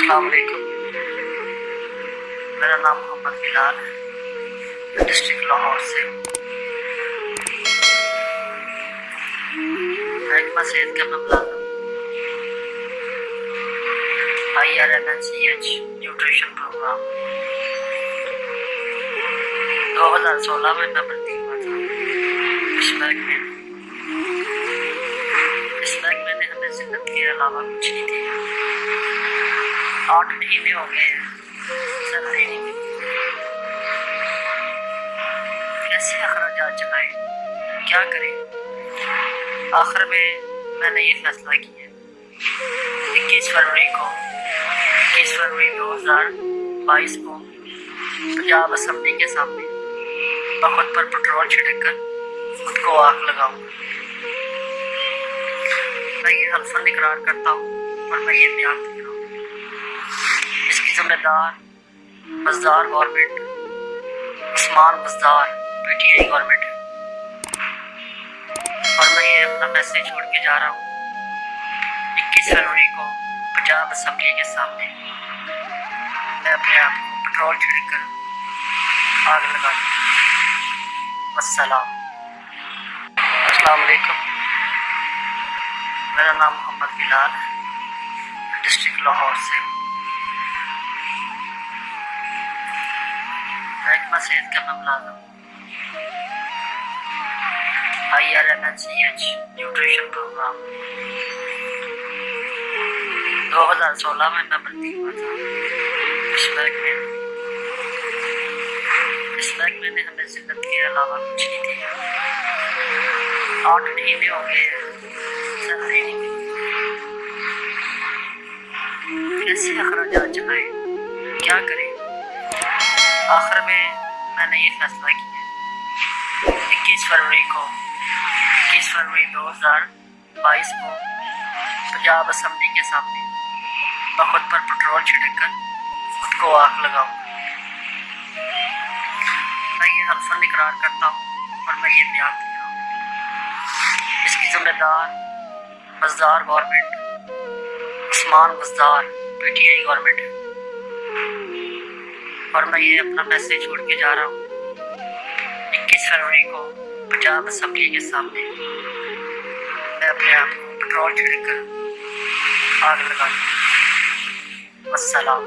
अस्सलाम वालेकुम। मेरा नाम मोहम्मद बिलाल है, डिस्ट्रिक्ट लाहौर से हूँ। महकमा सेहत का मैं मुलाजिम IRMNCH न्यूट्रिशन प्रोग्राम 2016 में मैं भर्ती हुआ था। इस महकमे ने हमें जिन्नत के अलावा कुछ नहीं दिया। 8 महीने हो गए हैं, सैलरी नहीं मिली। कैसे अखराजात चलाएं, क्या करें? आखिर में मैंने ये फैसला किया 21 फरवरी 2022 को पंजाब असम्बली के सामने मैं खुद पर पेट्रोल छिड़क कर खुद को आग लगाऊंगा। मैं ये हल्फन इकरार करता हूँ और मैं ये बयान दे रहा हूँ, इसकी जिम्मेदार मज़दार गवर्नमेंट, उस्मान मज़दार PTI गवर्नमेंट है। और मैं ये अपना मैसेज छोड़ के जा रहा हूँ 21 फरवरी को पंजाब असम्बली के सामने मैं अपने आप को पेट्रोल छिड़क कर आग लगा दूँ। वस्सलाम। अस्सलाम वालेकुम। मेरा नाम मोहम्मद बिलाल है, डिस्ट्रिक्ट लाहौर से हूँ। महकमा सेहत का मैं मुलाजिम IRMNCH न्यूट्रिशन प्रोग्राम 2016 में मैं भर्ती हुआ था। इस महकमे ने हमें जिन्नत के अलावा कुछ नहीं दिया। 8 महीने हो गए हैं, सैलरी नहीं मिली। कैसे अखराजात चलाएं, क्या करें? आखिर में मैंने ये फैसला किया 21 फरवरी 2022 को पंजाब असम्बली के सामने मैं खुद पर पेट्रोल छिड़क कर खुद को आग लगाऊंगा। मैं ये हल्फन इकरार करता हूँ और मैं ये बयान दे रहा हूँ, इसकी जिम्मेदार मज़दार गवर्नमेंट, उस्मान मज़दार PTI गवर्नमेंट है। और मैं ये अपना मैसेज छोड़ के जा रहा हूँ 21 फरवरी को पंजाब असम्बली के सामने मैं अपने आप को पेट्रोल छिड़क कर आग लगा दूँ। वस्सलाम।